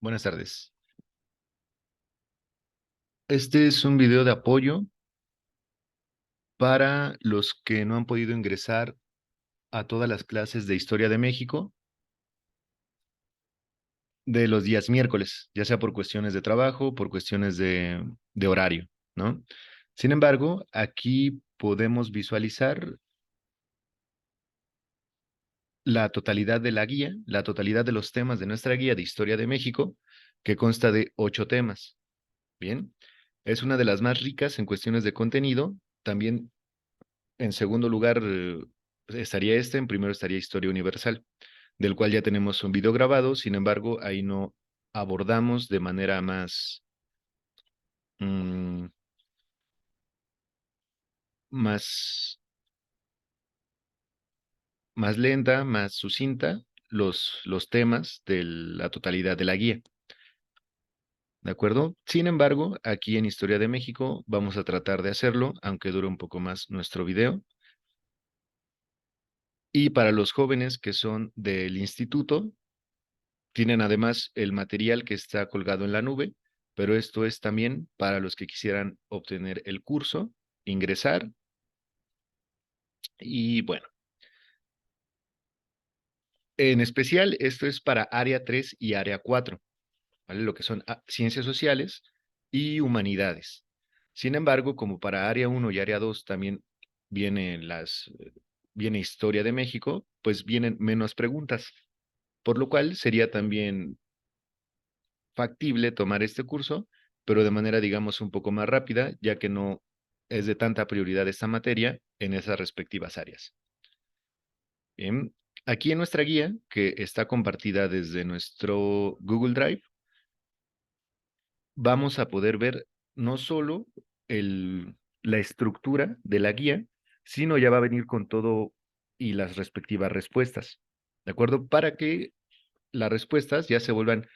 Buenas tardes. Este es un video de apoyo para los que no han podido ingresar a todas las clases de Historia de México de los días miércoles, ya sea por cuestiones de trabajo, por cuestiones de horario, ¿no? Sin embargo, aquí podemos visualizar la totalidad de la guía, la totalidad de los temas de nuestra guía de Historia de México, que consta de 8 temas. Bien, es una de las más ricas en cuestiones de contenido. También en segundo lugar, estaría en primero estaría Historia Universal, del cual ya tenemos un video grabado. Sin embargo, ahí no abordamos de manera mm, más, más lenta, más sucinta, los temas de la totalidad de la guía. ¿De acuerdo? Sin embargo, aquí en Historia de México vamos a tratar de hacerlo, aunque dure un poco más nuestro video. Y para los jóvenes que son del instituto, tienen además el material que está colgado en la nube, pero esto es también para los que quisieran obtener el curso, ingresar. Y bueno, en especial esto es para área 3 y área 4, ¿vale? Lo que son ciencias sociales y humanidades. Sin embargo, como para área 1 y área 2 también viene historia de México, pues vienen menos preguntas, por lo cual sería también factible tomar este curso, pero de manera, digamos, un poco más rápida, ya que no es de tanta prioridad esta materia en esas respectivas áreas. Bien, aquí en nuestra guía, que está compartida desde nuestro Google Drive, vamos a poder ver no solo la estructura de la guía, sino ya va a venir con todo y las respectivas respuestas, ¿de acuerdo? Para que las respuestas ya se vuelvan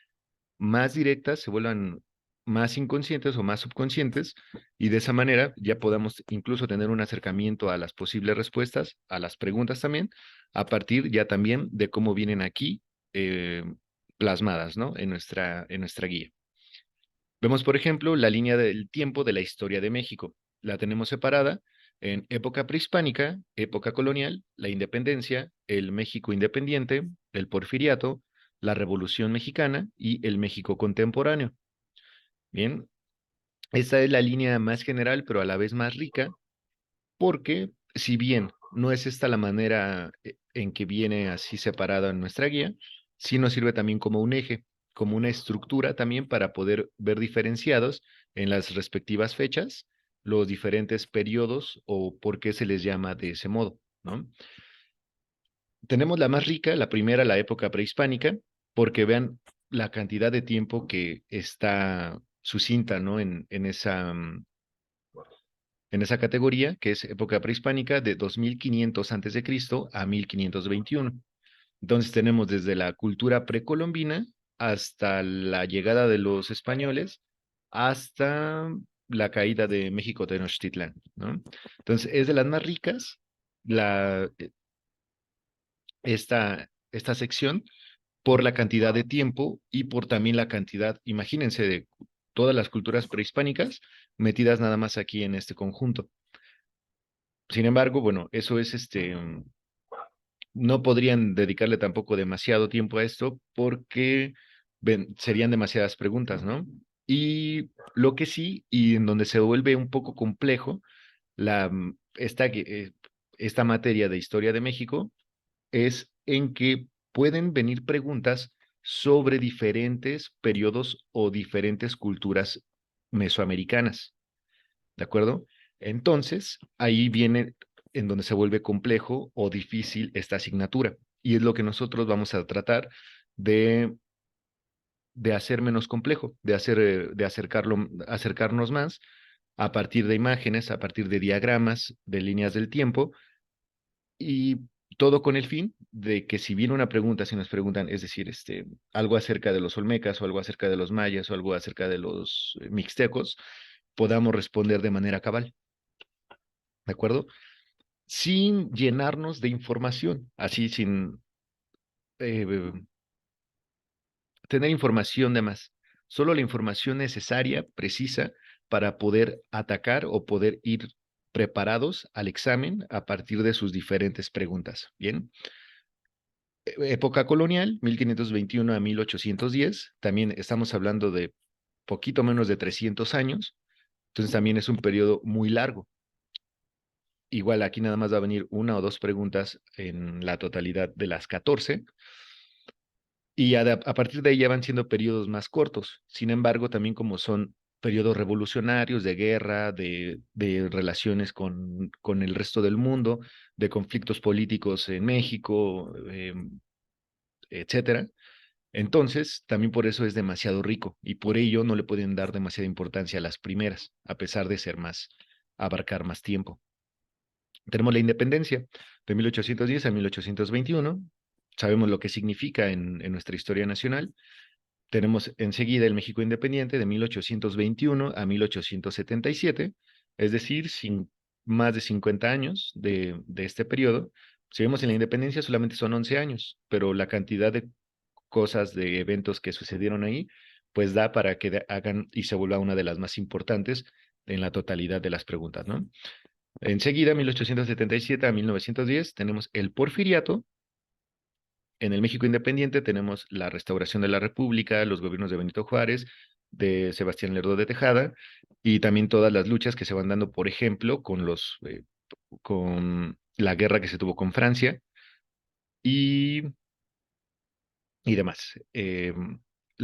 más directas, se vuelvan más inconscientes o más subconscientes, y de esa manera ya podamos incluso tener un acercamiento a las posibles respuestas, a las preguntas también, a partir ya también de cómo vienen aquí eh, plasmadas, ¿no? En nuestra guía. Vemos, por ejemplo, la línea del tiempo de la historia de México. La tenemos separada en época prehispánica, época colonial, la independencia, el México independiente, el porfiriato, la Revolución Mexicana y el México contemporáneo. Bien, esta es la línea más general, pero a la vez más rica, porque si bien no es esta la manera en que viene así separada en nuestra guía, sí nos sirve también como un eje, como una estructura también para poder ver diferenciados en las respectivas fechas los diferentes periodos o por qué se les llama de ese modo, ¿no? Tenemos la más rica, la primera, la época prehispánica, porque vean la cantidad de tiempo que está sucinta, ¿no? En esa categoría, que es época prehispánica de 2500 antes de Cristo a 1521. Entonces tenemos desde la cultura precolombina hasta la llegada de los españoles, hasta la caída de México Tenochtitlán, ¿no? Entonces es de las más ricas la, esta sección por la cantidad de tiempo y por también la cantidad, imagínense, de todas las culturas prehispánicas metidas nada más aquí en este conjunto. Sin embargo, bueno, eso es no podrían dedicarle tampoco demasiado tiempo a esto porque serían demasiadas preguntas, ¿no? Y lo que sí, y en donde se vuelve un poco complejo esta materia de historia de México, es en que pueden venir preguntas sobre diferentes periodos o diferentes culturas mesoamericanas. ¿De acuerdo? Entonces, ahí viene en donde se vuelve complejo o difícil esta asignatura. Y es lo que nosotros vamos a tratar de, de hacer menos complejo, acercarnos más a partir de imágenes, a partir de diagramas, de líneas del tiempo, y todo con el fin de que si viene una pregunta, si nos preguntan, es decir, algo acerca de los olmecas o algo acerca de los mayas o algo acerca de los mixtecos, podamos responder de manera cabal. ¿De acuerdo? Sin llenarnos de información, así sin tener información de más, solo la información necesaria, precisa, para poder atacar o poder ir preparados al examen a partir de sus diferentes preguntas. Bien. Época colonial, 1521 a 1810, también estamos hablando de poquito menos de 300 años, entonces también es un periodo muy largo. Igual aquí nada más va a venir una o dos preguntas en la totalidad de las 14, y a partir de ahí ya van siendo periodos más cortos. Sin embargo, también como son periodos revolucionarios, de guerra, de relaciones con el resto del mundo, de conflictos políticos en México, etcétera. Entonces, también por eso es demasiado rico y por ello no le pueden dar demasiada importancia a las primeras, a pesar de ser más, abarcar más tiempo. Tenemos la independencia de 1810 a 1821. Sabemos lo que significa en nuestra historia nacional. Tenemos enseguida el México independiente de 1821 a 1877, es decir, sin más de 50 años de este periodo. Si vemos en la independencia solamente son 11 años, pero la cantidad de cosas, de eventos que sucedieron ahí, pues da para que hagan y se vuelva una de las más importantes en la totalidad de las preguntas, ¿no? Enseguida, 1877 a 1910, tenemos el Porfiriato. En el México independiente tenemos la restauración de la República, los gobiernos de Benito Juárez, de Sebastián Lerdo de Tejada, y también todas las luchas que se van dando, por ejemplo, con la guerra que se tuvo con Francia y, y demás. El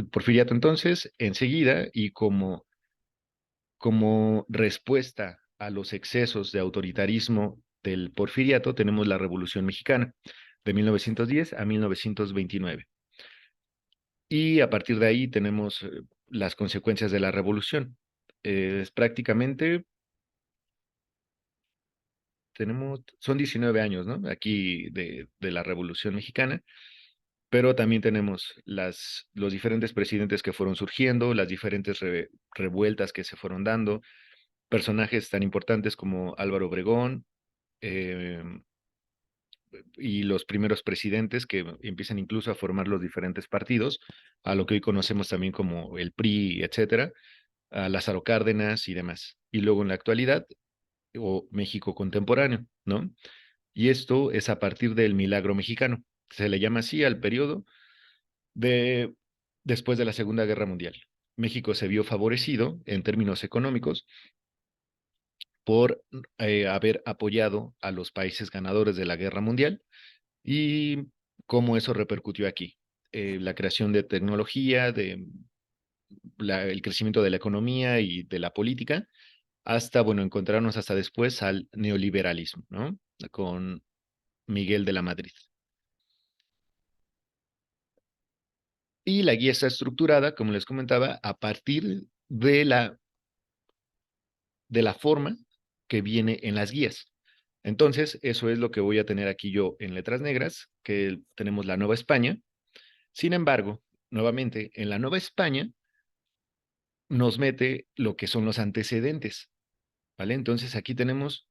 Porfiriato entonces, enseguida, y como respuesta a los excesos de autoritarismo del Porfiriato, tenemos la Revolución Mexicana de 1910 a 1929. Y a partir de ahí tenemos las consecuencias de la revolución. Es prácticamente, son 19 años, ¿no? Aquí de la Revolución Mexicana, pero también tenemos los diferentes presidentes que fueron surgiendo, las diferentes revueltas que se fueron dando, personajes tan importantes como Álvaro Obregón, eh, y los primeros presidentes que empiezan incluso a formar los diferentes partidos, a lo que hoy conocemos también como el PRI, etcétera, a Lázaro Cárdenas y demás. Y luego en la actualidad, o México contemporáneo, ¿no? Y esto es a partir del milagro mexicano. Se le llama así al periodo de después de la Segunda Guerra Mundial. México se vio favorecido en términos económicos por haber apoyado a los países ganadores de la Guerra Mundial y cómo eso repercutió aquí. La creación de tecnología, el crecimiento de la economía y de la política, hasta, bueno, encontrarnos hasta después al neoliberalismo, ¿no? Con Miguel de la Madrid. Y la guía está estructurada, como les comentaba, a partir de la forma que viene en las guías. Entonces, eso es lo que voy a tener aquí yo en letras negras, que tenemos la Nueva España. Sin embargo, nuevamente, en la Nueva España nos mete lo que son los antecedentes, ¿vale? Entonces, aquí tenemos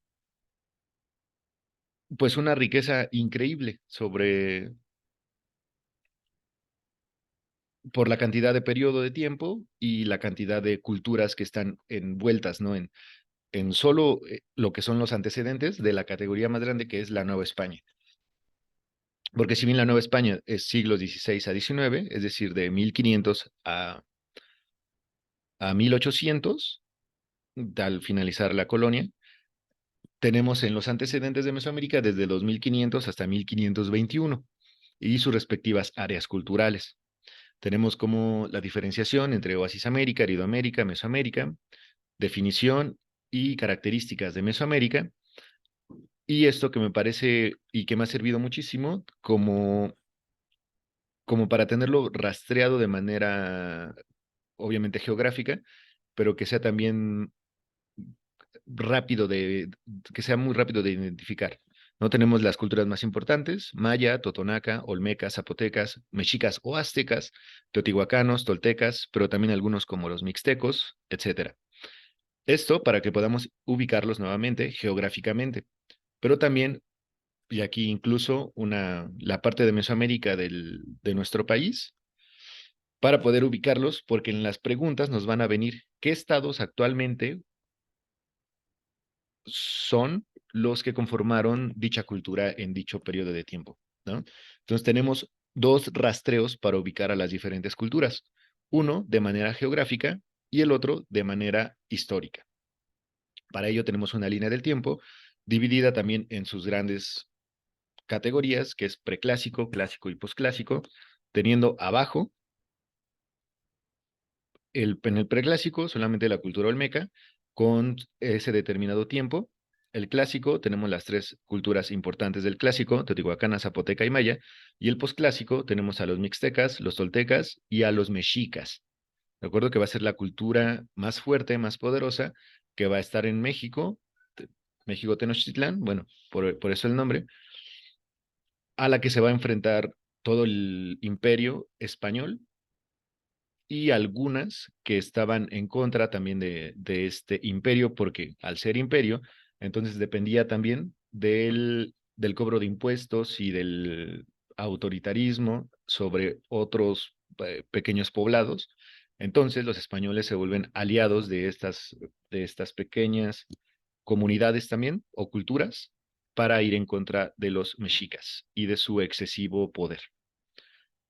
pues una riqueza increíble por la cantidad de periodo de tiempo y la cantidad de culturas que están envueltas, ¿no? En solo lo que son los antecedentes de la categoría más grande que es la Nueva España. Porque si bien la Nueva España es siglos XVI a XIX, es decir, de 1500 a 1800, al finalizar la colonia, tenemos en los antecedentes de Mesoamérica desde los 1500 hasta 1521 y sus respectivas áreas culturales. Tenemos como la diferenciación entre Oasis América, Aridoamérica, Mesoamérica, definición y características de Mesoamérica, y esto que me parece y que me ha servido muchísimo como para tenerlo rastreado de manera obviamente geográfica, pero que sea también que sea muy rápido de identificar. No tenemos las culturas más importantes: maya, totonaca, olmecas, zapotecas, mexicas o aztecas, teotihuacanos, toltecas, pero también algunos como los mixtecos, etcétera. Esto para que podamos ubicarlos nuevamente geográficamente, pero también, y aquí incluso la parte de Mesoamérica de nuestro país, para poder ubicarlos, porque en las preguntas nos van a venir qué estados actualmente son los que conformaron dicha cultura en dicho periodo de tiempo, ¿no? Entonces tenemos dos rastreos para ubicar a las diferentes culturas, uno de manera geográfica y el otro de manera histórica. Para ello tenemos una línea del tiempo dividida también en sus grandes categorías, que es preclásico, clásico y posclásico, teniendo abajo en el preclásico solamente la cultura olmeca con ese determinado tiempo. El clásico, tenemos las tres culturas importantes del clásico, Teotihuacana, Zapoteca y Maya, y el posclásico tenemos a los mixtecas, los toltecas y a los mexicas. De acuerdo que va a ser la cultura más fuerte, más poderosa, que va a estar en México, México Tenochtitlán, bueno, por eso el nombre, a la que se va a enfrentar todo el imperio español y algunas que estaban en contra también de este imperio, porque al ser imperio, entonces dependía también del cobro de impuestos y del autoritarismo sobre otros pequeños poblados. Entonces los españoles se vuelven aliados de estas pequeñas comunidades también o culturas para ir en contra de los mexicas y de su excesivo poder.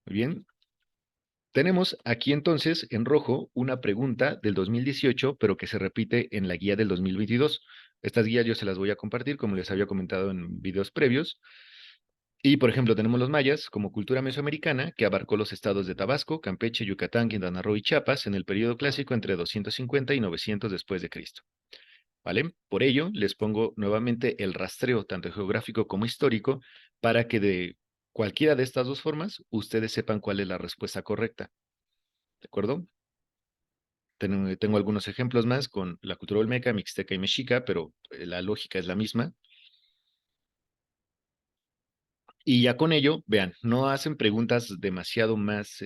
Muy bien, tenemos aquí entonces en rojo una pregunta del 2018, pero que se repite en la guía del 2022. Estas guías yo se las voy a compartir, como les había comentado en videos previos. Y, por ejemplo, tenemos los mayas como cultura mesoamericana que abarcó los estados de Tabasco, Campeche, Yucatán, Quintana Roo y Chiapas en el periodo clásico entre 250 y 900 después de Cristo. ¿Vale? Por ello, les pongo nuevamente el rastreo, tanto geográfico como histórico, para que de cualquiera de estas dos formas ustedes sepan cuál es la respuesta correcta. ¿De acuerdo? Tengo algunos ejemplos más con la cultura olmeca, mixteca y mexica, pero la lógica es la misma. Y ya con ello, vean, no hacen preguntas demasiado más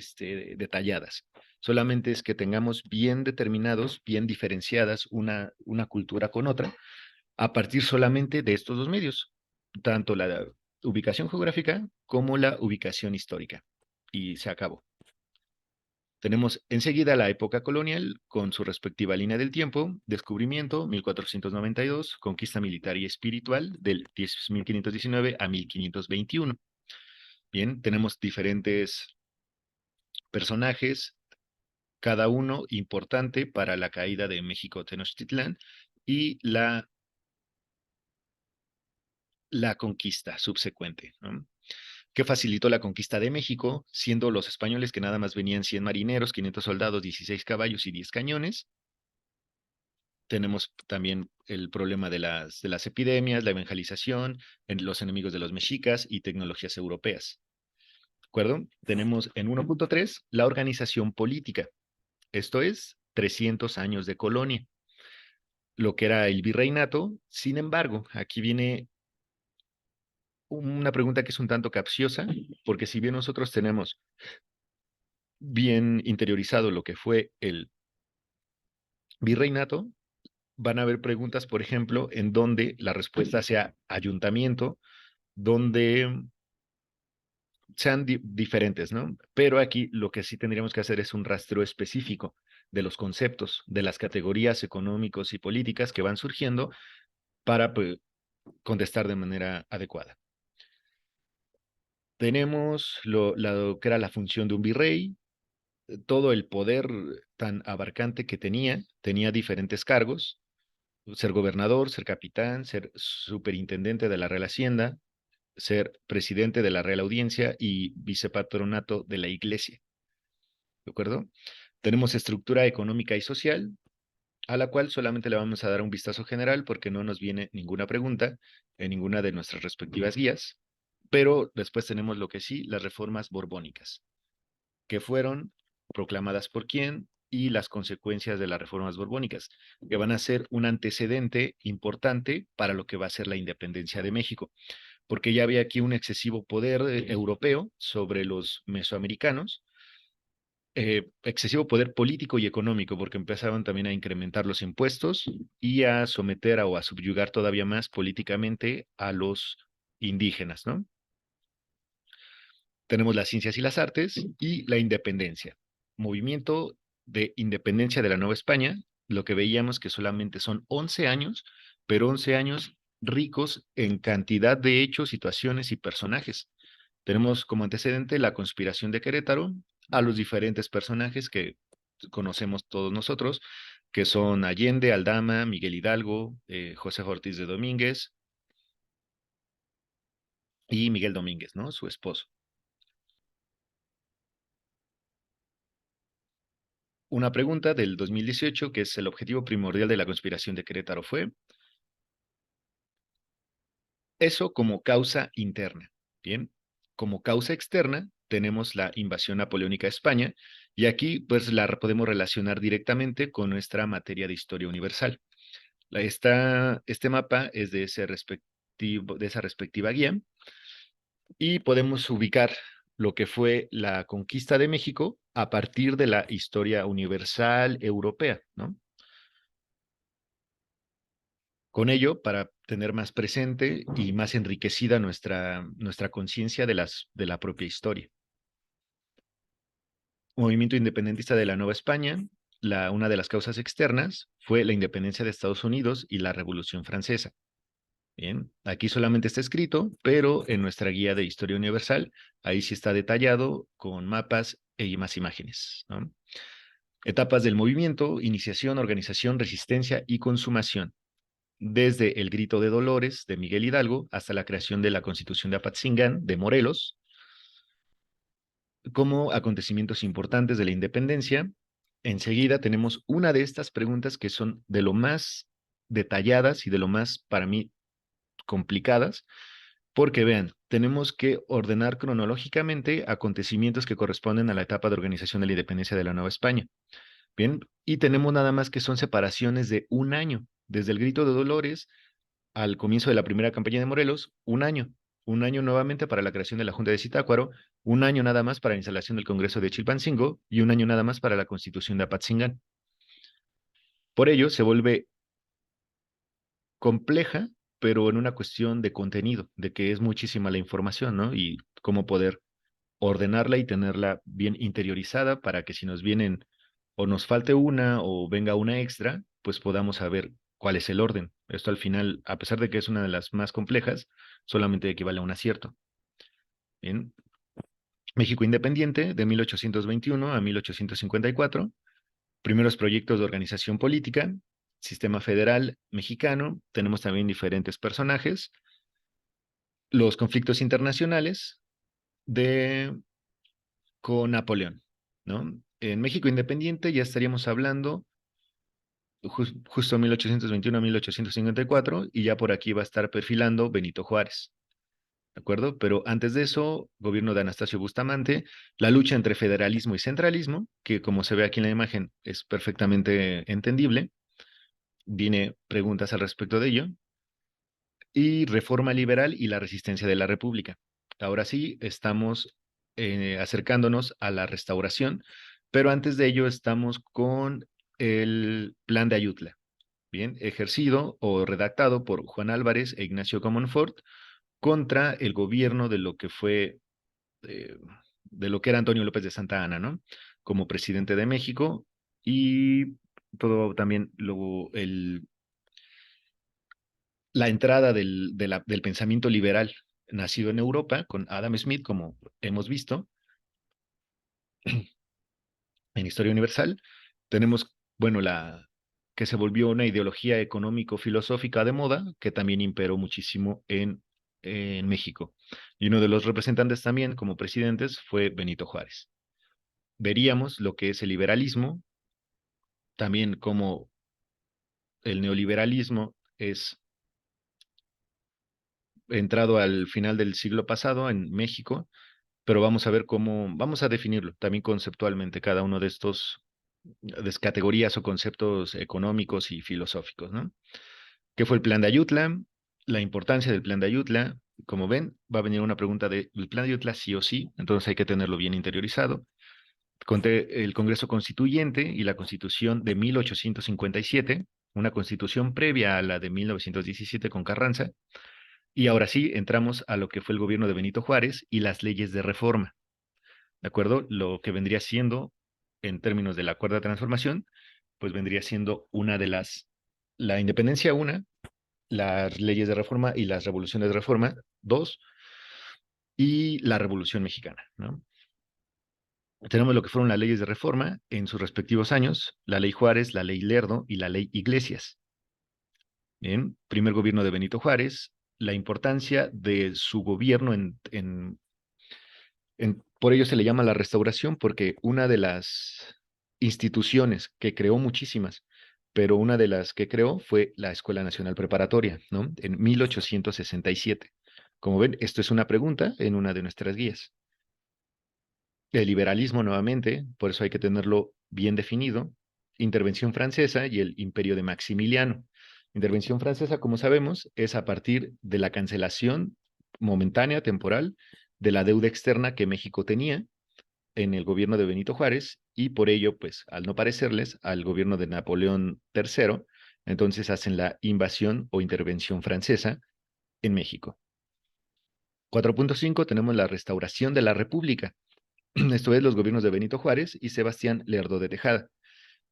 detalladas. Solamente es que tengamos bien determinados, bien diferenciadas una cultura con otra, a partir solamente de estos dos medios, tanto la ubicación geográfica como la ubicación histórica. Y se acabó. Tenemos enseguida la época colonial con su respectiva línea del tiempo, descubrimiento 1492, conquista militar y espiritual del 1519 a 1521. Bien, tenemos diferentes personajes, cada uno importante para la caída de México Tenochtitlán y la conquista subsecuente, ¿no? Que facilitó la conquista de México, siendo los españoles que nada más venían 100 marineros, 500 soldados, 16 caballos y 10 cañones. Tenemos también el problema de las epidemias, la evangelización, en los enemigos de los mexicas y tecnologías europeas. ¿De acuerdo? Tenemos en 1.3 la organización política. Esto es 300 años de colonia, lo que era el virreinato. Sin embargo, aquí viene una pregunta que es un tanto capciosa, porque si bien nosotros tenemos bien interiorizado lo que fue el virreinato, van a haber preguntas, por ejemplo, en donde la respuesta sea ayuntamiento, donde sean diferentes, ¿no? Pero aquí lo que sí tendríamos que hacer es un rastreo específico de los conceptos, de las categorías económicos y políticas que van surgiendo para pues, contestar de manera adecuada. Tenemos lo que era la función de un virrey, todo el poder tan abarcante que tenía diferentes cargos, ser gobernador, ser capitán, ser superintendente de la Real Hacienda, ser presidente de la Real Audiencia y vicepatronato de la Iglesia. ¿De acuerdo? Tenemos estructura económica y social, a la cual solamente le vamos a dar un vistazo general porque no nos viene ninguna pregunta en ninguna de nuestras respectivas guías, pero después tenemos lo que sí, las reformas borbónicas, que fueron proclamadas por quién y las consecuencias de las reformas borbónicas, que van a ser un antecedente importante para lo que va a ser la independencia de México, porque ya había aquí un excesivo poder europeo sobre los mesoamericanos, excesivo poder político y económico, porque empezaban también a incrementar los impuestos y a someter o a subyugar todavía más políticamente a los indígenas, ¿no? Tenemos las ciencias y las artes y la independencia. movimiento de independencia de la Nueva España, lo que veíamos que solamente son 11 años, pero 11 años ricos en cantidad de hechos, situaciones y personajes. Tenemos como antecedente la conspiración de Querétaro, a los diferentes personajes que conocemos todos nosotros, que son Allende, Aldama, Miguel Hidalgo, José Ortiz de Domínguez y Miguel Domínguez, ¿no? Su esposo. Una pregunta del 2018, que es el objetivo primordial de la conspiración de Querétaro, fue eso como causa interna. Bien, como causa externa tenemos la invasión napoleónica a España y aquí pues la podemos relacionar directamente con nuestra materia de historia universal. Este mapa es de esa respectiva guía y podemos ubicar lo que fue la conquista de México a partir de la historia universal europea, ¿no? Con ello, para tener más presente y más enriquecida nuestra conciencia de la propia historia. Movimiento independentista de la Nueva España, una de las causas externas fue la independencia de Estados Unidos y la Revolución Francesa. Bien, aquí solamente está escrito, pero en nuestra guía de Historia Universal, ahí sí está detallado con mapas y más imágenes, ¿no? Etapas del movimiento: iniciación, organización, resistencia y consumación. Desde el Grito de Dolores de Miguel Hidalgo hasta la creación de la Constitución de Apatzingán de Morelos, como acontecimientos importantes de la independencia. Enseguida tenemos una de estas preguntas que son de lo más detalladas y de lo más, para mí, complicadas, porque vean, tenemos que ordenar cronológicamente acontecimientos que corresponden a la etapa de organización de la independencia de la Nueva España. Bien, y tenemos nada más que son separaciones de un año, desde el Grito de Dolores al comienzo de la primera campaña de Morelos, un año nuevamente para la creación de la Junta de Zitácuaro, un año nada más para la instalación del Congreso de Chilpancingo y un año nada más para la Constitución de Apatzingán. Por ello, se vuelve compleja, pero en una cuestión de contenido, de que es muchísima la información, ¿no? Y cómo poder ordenarla y tenerla bien interiorizada para que si nos vienen o nos falte una o venga una extra, pues podamos saber cuál es el orden. Esto al final, a pesar de que es una de las más complejas, solamente equivale a un acierto. Bien. México independiente de 1821 a 1854, primeros proyectos de organización política, sistema federal mexicano, tenemos también diferentes personajes, los conflictos internacionales de con Napoleón, ¿no? En México independiente ya estaríamos hablando justo 1821 a 1854 y ya por aquí va a estar perfilando Benito Juárez, ¿de acuerdo? Pero antes de eso, gobierno de Anastasio Bustamante, la lucha entre federalismo y centralismo, que como se ve aquí en la imagen es perfectamente entendible, viene preguntas al respecto de ello, y reforma liberal y la resistencia de la República. Ahora sí, estamos acercándonos a la restauración, pero antes de ello estamos con el Plan de Ayutla, bien, ejercido o redactado por Juan Álvarez e Ignacio Comonfort contra el gobierno de lo que fue, eh, de lo que era Antonio López de Santa Anna, ¿no? Como presidente de México y todo también la entrada del pensamiento liberal nacido en Europa con Adam Smith, como hemos visto en Historia Universal. Tenemos, bueno, que se volvió una ideología económico-filosófica de moda que también imperó muchísimo en México. Y uno de los representantes también como presidentes fue Benito Juárez. Veríamos lo que es el liberalismo, también como el neoliberalismo es entrado al final del siglo pasado en México, pero vamos a ver vamos a definirlo también conceptualmente cada uno de estos categorías o conceptos económicos y filosóficos, ¿no? ¿Qué fue el plan de Ayutla? La importancia del plan de Ayutla. Como ven, va a venir una pregunta del plan de Ayutla sí o sí, entonces hay que tenerlo bien interiorizado. Conté el Congreso Constituyente y la Constitución de 1857, una constitución previa a la de 1917 con Carranza, y ahora sí entramos a lo que fue el gobierno de Benito Juárez y las leyes de reforma. ¿De acuerdo? Lo que vendría siendo en términos de la Cuarta Transformación, pues vendría siendo la independencia una, las leyes de reforma y las revoluciones de reforma dos, y la Revolución Mexicana, ¿no? Tenemos lo que fueron las leyes de reforma en sus respectivos años, la Ley Juárez, la Ley Lerdo y la Ley Iglesias. Bien, primer gobierno de Benito Juárez, la importancia de su gobierno por ello se le llama la restauración, porque una de las instituciones que creó muchísimas, pero una de las que creó fue la Escuela Nacional Preparatoria, ¿no? En 1867. Como ven, esto es una pregunta en una de nuestras guías. El liberalismo nuevamente, por eso hay que tenerlo bien definido. Intervención francesa y el imperio de Maximiliano. Intervención francesa, como sabemos, es a partir de la cancelación momentánea, temporal, de la deuda externa que México tenía en el gobierno de Benito Juárez y por ello, pues, al no parecerles al gobierno de Napoleón III, entonces hacen la invasión o intervención francesa en México. 4.5 tenemos la restauración de la República. Esto es los gobiernos de Benito Juárez y Sebastián Lerdo de Tejada.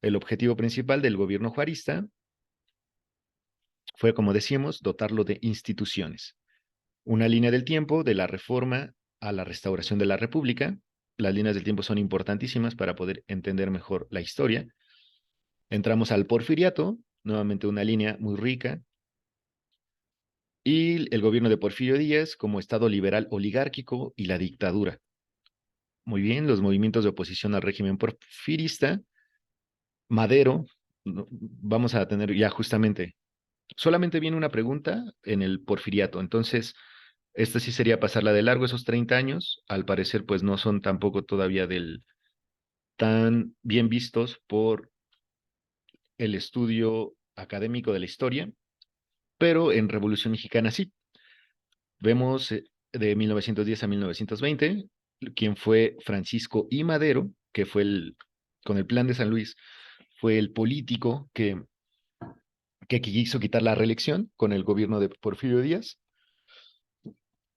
El objetivo principal del gobierno juarista fue, como decíamos, dotarlo de instituciones. Una línea del tiempo de la reforma a la restauración de la República. Las líneas del tiempo son importantísimas para poder entender mejor la historia. Entramos al Porfiriato, nuevamente una línea muy rica. Y el gobierno de Porfirio Díaz como Estado liberal oligárquico y la dictadura. Muy bien, los movimientos de oposición al régimen porfirista. Madero, vamos a tener ya justamente, solamente viene una pregunta en el Porfiriato, entonces esta sí sería pasarla de largo esos 30 años, al parecer pues no son tampoco todavía tan bien vistos por el estudio académico de la historia, pero en Revolución Mexicana sí. Vemos de 1910 a 1920, quien fue Francisco I. Madero, que fue con el Plan de San Luis, fue el político que quiso quitar la reelección con el gobierno de Porfirio Díaz.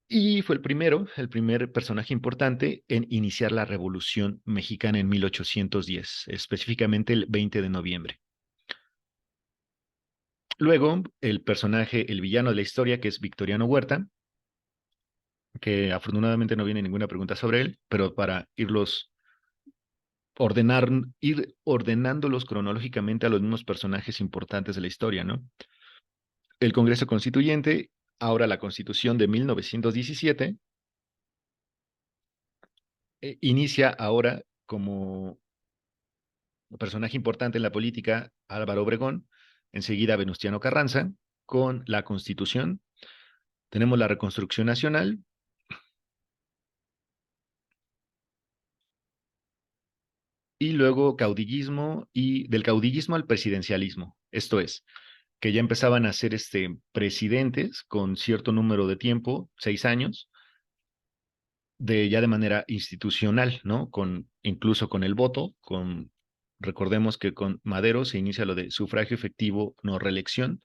Y fue el primer personaje importante en iniciar la Revolución Mexicana en 1810, específicamente el 20 de noviembre. Luego, el villano de la historia, que es Victoriano Huerta, que afortunadamente no viene ninguna pregunta sobre él, pero para ir ordenándolos cronológicamente a los mismos personajes importantes de la historia, ¿no? El Congreso Constituyente, ahora la Constitución de 1917, inicia ahora como personaje importante en la política Álvaro Obregón, enseguida Venustiano Carranza, con la Constitución. Tenemos la Reconstrucción Nacional, y luego caudillismo, y del caudillismo al presidencialismo. Esto es, que ya empezaban a ser presidentes con cierto número de tiempo, 6 años, ya de manera institucional, ¿no? Incluso con el voto, recordemos que con Madero se inicia lo de sufragio efectivo, no reelección,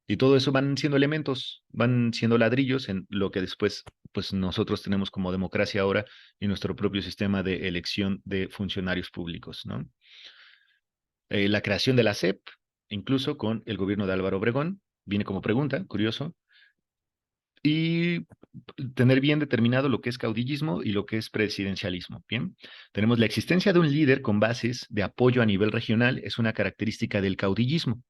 y todo eso van siendo elementos, van siendo ladrillos en lo que después, pues nosotros tenemos como democracia ahora y nuestro propio sistema de elección de funcionarios públicos, ¿no? La creación de la SEP, incluso con el gobierno de Álvaro Obregón, viene como pregunta, curioso, y tener bien determinado lo que es caudillismo y lo que es presidencialismo. Bien, tenemos la existencia de un líder con bases de apoyo a nivel regional, es una característica del caudillismo,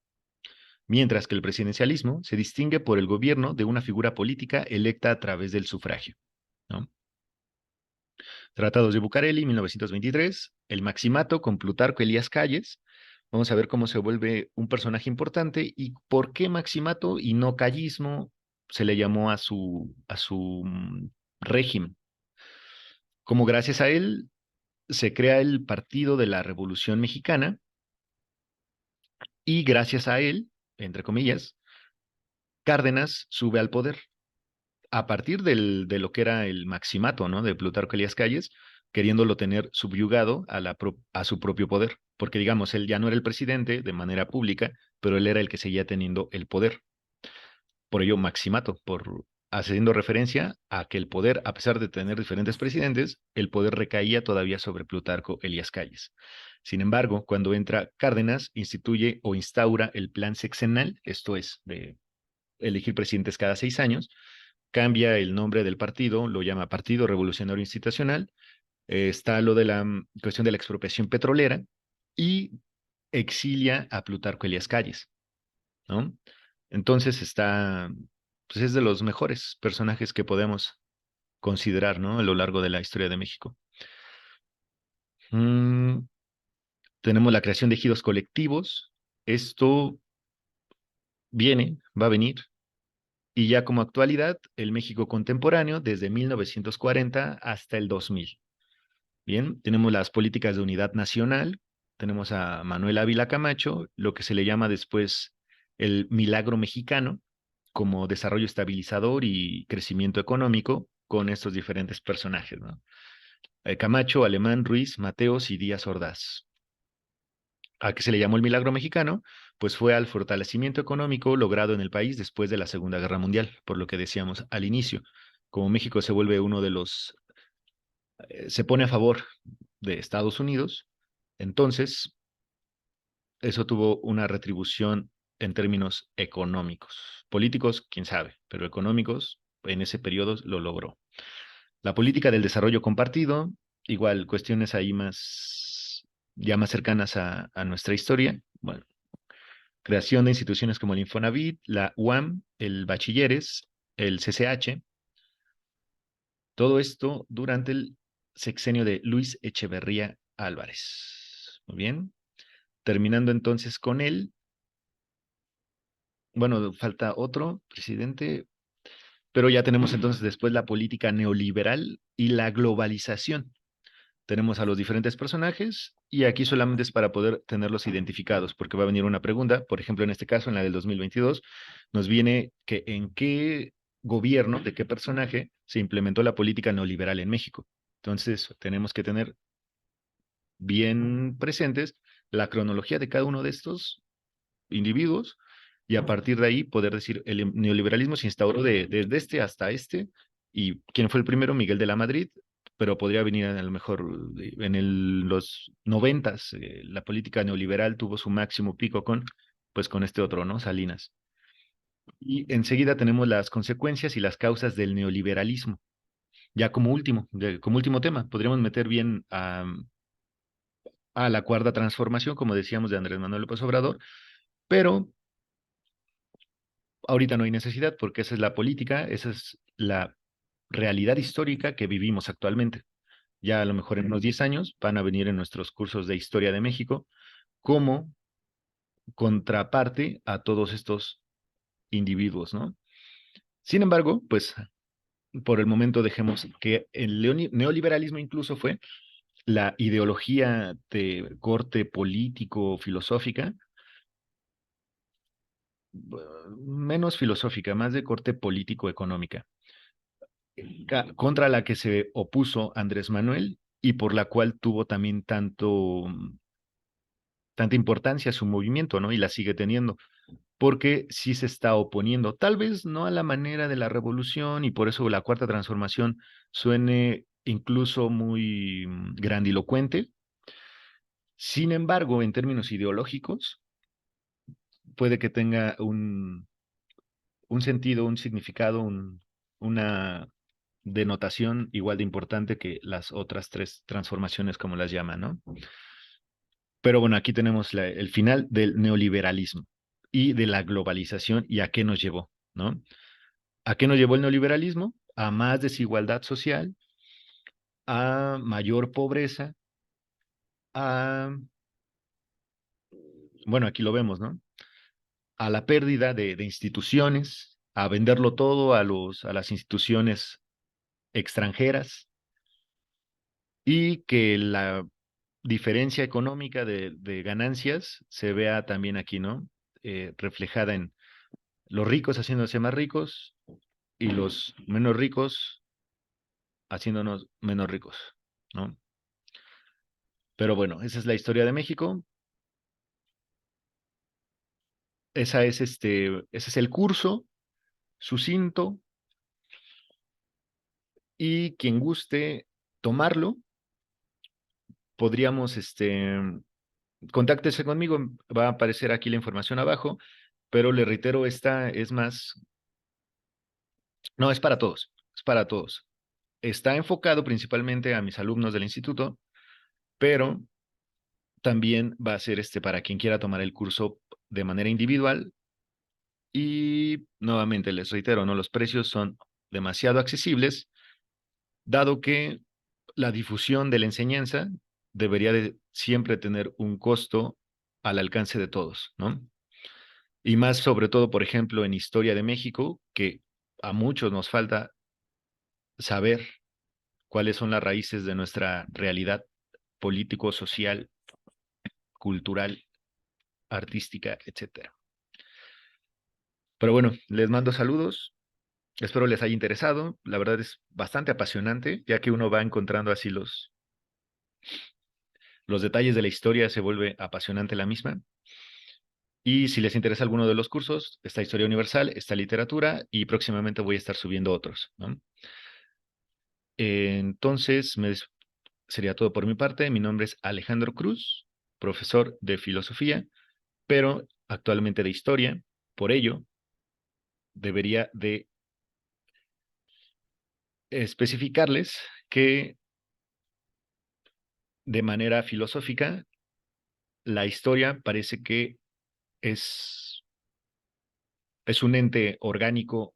mientras que el presidencialismo se distingue por el gobierno de una figura política electa a través del sufragio, ¿no? Tratados de Bucareli, 1923, el Maximato con Plutarco Elías Calles. Vamos a ver cómo se vuelve un personaje importante y por qué Maximato y no callismo se le llamó a su régimen. Como gracias a él se crea el Partido de la Revolución Mexicana y gracias a él, entre comillas, Cárdenas sube al poder a partir de lo que era el Maximato, ¿no? De Plutarco Elías Calles, queriéndolo tener subyugado a su propio poder, porque digamos, él ya no era el presidente de manera pública, pero él era el que seguía teniendo el poder. Por ello, Maximato, haciendo referencia a que el poder, a pesar de tener diferentes presidentes, el poder recaía todavía sobre Plutarco Elías Calles. Sin embargo, cuando entra Cárdenas, instituye o instaura el plan sexenal, esto es, de elegir presidentes cada 6 años, cambia el nombre del partido, lo llama Partido Revolucionario Institucional, está lo de la cuestión de la expropiación petrolera y exilia a Plutarco Elías Calles, ¿no? Entonces pues es de los mejores personajes que podemos considerar, ¿no? A lo largo de la historia de México. Mm, tenemos la creación de ejidos colectivos. Esto va a venir. Y ya como actualidad, el México contemporáneo desde 1940 hasta el 2000. Bien, tenemos las políticas de unidad nacional, tenemos a Manuel Ávila Camacho, lo que se le llama después el milagro mexicano, como desarrollo estabilizador y crecimiento económico con estos diferentes personajes, ¿no? Camacho, Alemán, Ruiz, Mateos y Díaz Ordaz. ¿A qué se le llamó el milagro mexicano? Pues fue al fortalecimiento económico logrado en el país después de la Segunda Guerra Mundial, por lo que decíamos al inicio. Como México se vuelve uno de se pone a favor de Estados Unidos, entonces eso tuvo una retribución en términos económicos. Políticos, quién sabe, pero económicos en ese periodo lo logró. La política del desarrollo compartido, igual cuestiones ahí ya más cercanas a nuestra historia. Bueno, creación de instituciones como el Infonavit, la UAM, el Bachilleres, el CCH, todo esto durante el sexenio de Luis Echeverría Álvarez. Muy bien. Terminando entonces con él, bueno, falta otro presidente, pero ya tenemos entonces después la política neoliberal y la globalización. Tenemos a los diferentes personajes y aquí solamente es para poder tenerlos identificados, porque va a venir una pregunta, por ejemplo, en este caso, en la del 2022, nos viene que en qué gobierno, de qué personaje se implementó la política neoliberal en México. Entonces, tenemos que tener bien presentes la cronología de cada uno de estos individuos y a partir de ahí poder decir, el neoliberalismo se instauró desde este hasta este, y quién fue el primero, Miguel de la Madrid, pero podría venir a lo mejor en los 90s, la política neoliberal tuvo su máximo pico pues con este otro, ¿no? Salinas. Y enseguida tenemos las consecuencias y las causas del neoliberalismo. Ya como último tema, podríamos meter bien a la cuarta transformación, como decíamos, de Andrés Manuel López Obrador, pero ahorita no hay necesidad porque esa es la política, esa es la realidad histórica que vivimos actualmente. Ya a lo mejor en unos 10 años van a venir en nuestros cursos de historia de México como contraparte a todos estos individuos, ¿no? Sin embargo, pues por el momento dejemos que el neoliberalismo incluso fue la ideología de corte político, filosófica, menos filosófica, más de corte político-económica, contra la que se opuso Andrés Manuel y por la cual tuvo también tanta importancia su movimiento, ¿no? Y la sigue teniendo, porque sí se está oponiendo, tal vez no a la manera de la revolución y por eso la cuarta transformación suene incluso muy grandilocuente. Sin embargo, en términos ideológicos, puede que tenga un sentido, un significado, una denotación igual de importante que las otras tres transformaciones, como las llaman, ¿no? Pero bueno, aquí tenemos el final del neoliberalismo y de la globalización y a qué nos llevó, ¿no? ¿A qué nos llevó el neoliberalismo? A más desigualdad social, a mayor pobreza, a, bueno, aquí lo vemos, ¿no? A la pérdida de instituciones, a venderlo todo a las instituciones extranjeras y que la diferencia económica de ganancias se vea también aquí, ¿no? Reflejada en los ricos haciéndose más ricos y los menos ricos haciéndonos menos ricos, ¿no? Pero bueno, esa es la historia de México. Ese es el curso sucinto y quien guste tomarlo, podríamos, contáctese conmigo, va a aparecer aquí la información abajo, pero le reitero, esta es más, no, es para todos, es para todos. Está enfocado principalmente a mis alumnos del instituto, pero también va a ser para quien quiera tomar el curso de manera individual. Y nuevamente les reitero, ¿no? Los precios son demasiado accesibles, dado que la difusión de la enseñanza debería de siempre tener un costo al alcance de todos, ¿no? Y más sobre todo, por ejemplo, en Historia de México, que a muchos nos falta saber cuáles son las raíces de nuestra realidad político, social, cultural, artística, etcétera. Pero bueno, les mando saludos. Espero les haya interesado. La verdad es bastante apasionante, ya que uno va encontrando así los detalles de la historia, se vuelve apasionante la misma. Y si les interesa alguno de los cursos, está Historia Universal, está Literatura y próximamente voy a estar subiendo otros, ¿no? Entonces, sería todo por mi parte. Mi nombre es Alejandro Cruz, profesor de filosofía, pero actualmente de historia. Por ello, debería de especificarles que de manera filosófica, la historia parece que es, es un ente orgánico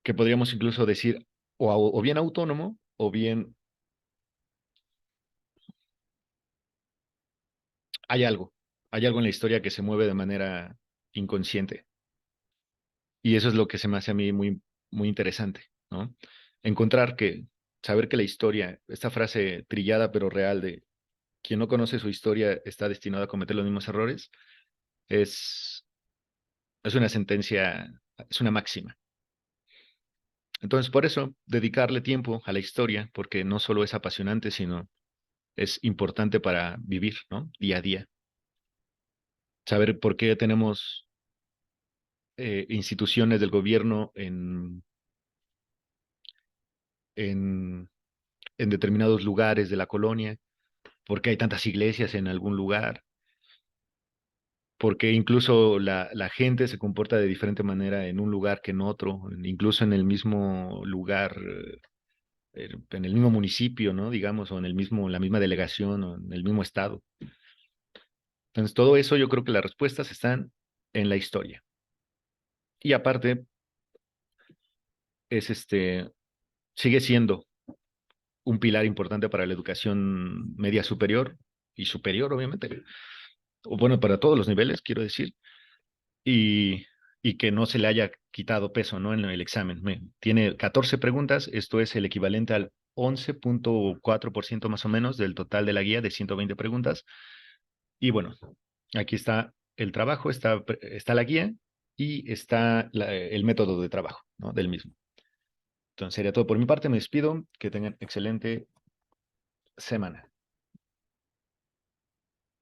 que podríamos incluso decir o bien autónomo o bien hay algo, hay algo en la historia que se mueve de manera inconsciente. Y eso es lo que se me hace a mí muy, muy interesante, ¿no? Encontrar saber que la historia, esta frase trillada pero real de quien no conoce su historia está destinado a cometer los mismos errores, es, es una sentencia, es una máxima. Entonces, por eso, dedicarle tiempo a la historia, porque no solo es apasionante, sino es importante para vivir, ¿no? Día a día. Saber por qué tenemos instituciones del gobierno en, en determinados lugares de la colonia, por qué hay tantas iglesias en algún lugar, por qué incluso la gente se comporta de diferente manera en un lugar que en otro, incluso en el mismo lugar, en el mismo municipio, ¿no? Digamos, o en la misma delegación, o en el mismo estado. Entonces, todo eso yo creo que las respuestas están en la historia. Y aparte, es sigue siendo un pilar importante para la educación media superior y superior, obviamente, o bueno, para todos los niveles, quiero decir, y, y que no se le haya quitado peso, ¿no? En el examen. Tiene 14 preguntas, esto es el equivalente al 11.4% más o menos del total de la guía de 120 preguntas. Y bueno, aquí está el trabajo, está la guía y está el método de trabajo, ¿no? Del mismo. Entonces sería todo por mi parte, me despido, que tengan excelente semana.